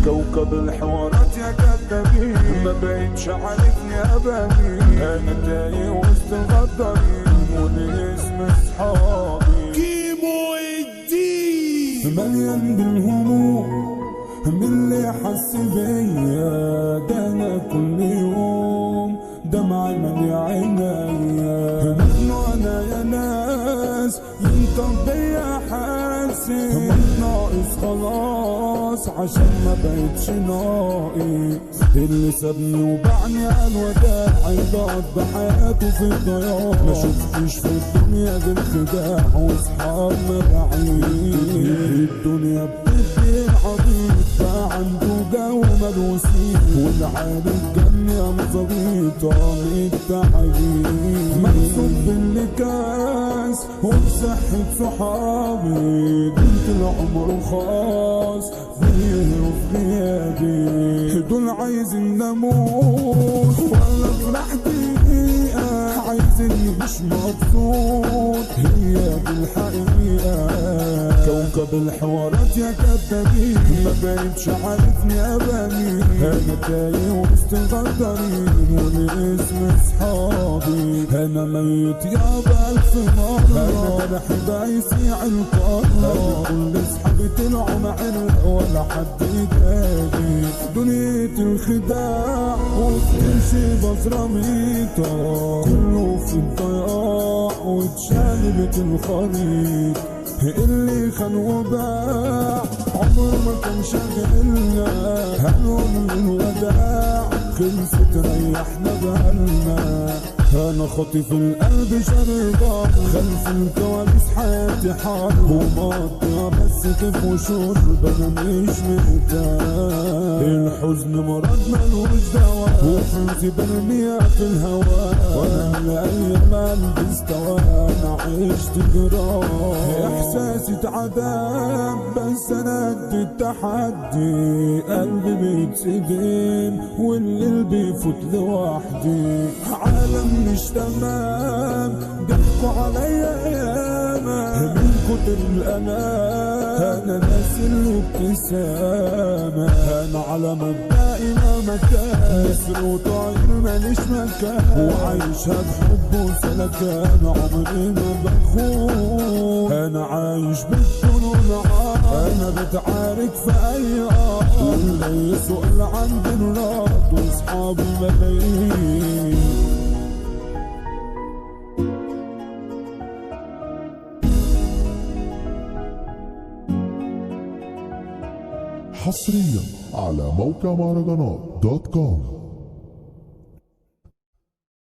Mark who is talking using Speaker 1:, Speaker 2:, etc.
Speaker 1: كوكب الحوارات يا كدابين، ما بقتش عارفني ابدا، انا تايه وسط الغدارين والاسم اصحابي.
Speaker 2: كيمو الدين
Speaker 1: مليان بالهموم من اللي حس بيا، ده انا كل يوم دمعي مالي عينيا، مجنون انا يا ناس ينطق بيا حاسس، مش ناقص خلاص عشان ما بقتش ناقص، اللي سابني وبعني على الوداع هيقعد بحياته في الضياع، ما شفتش في الدنيا غير خداع واصحاب مباعيد، الدنيا بتدي العبيط بقى عنده جو ملوسين، والعالم الجن يا مظابيطة للتعبير، مقصود باللي كاس وبصحة صحابي، بنت العمر خاص بيهروا في غيابي، دول عايزين نموت ولا افرح دقيقة، عايزيني مش مبسوط هي دي الحقيقة، كوكب الحوارات يا كدابين، ما بقتش عارفني اباني، انا تايه وسط الغدارين والاسم اصحابي، انا ميت يابا الف مرة، انا جرحي بيسيع القارة، كل اصحابي طلعوا معرق ولا حد يداني، دنيا الخداع وبتمشي بزراميطة، كله في الضياع واتشالبت الخريط، اللي خان وباع عمر ما كان شاغلنا، هنقول الوداع خلصت ريحنا بالنا، انا خاطف القلب شربان، خلف الكواليس حياتي حرب ومقطع بس كيف وشرب، انا مش مرتاح، الحزن مرض ملوش دواء وحزني برميها في الهواء، وانا لايام قلبي استوى انا عشت جراح، احساسي اتعذب بس انا قد التحدي، قلبي بيتصدم والليل بيفوت لوحدي، عالم مش تمام ضحكوا عليا ياما، من كتر الألام أنا ناسي الابتسامة، أنا على مبدئي ما مكان، نسر وطاير ماليش مكان، وعايشها بحب وسلكان، عمري ما بخون، أنا عايش بالجنون أنا بتعارك في أي واللي يسؤال عن الراب وأصحابي ملايين.
Speaker 2: حصريا على موقع مهرجانات .com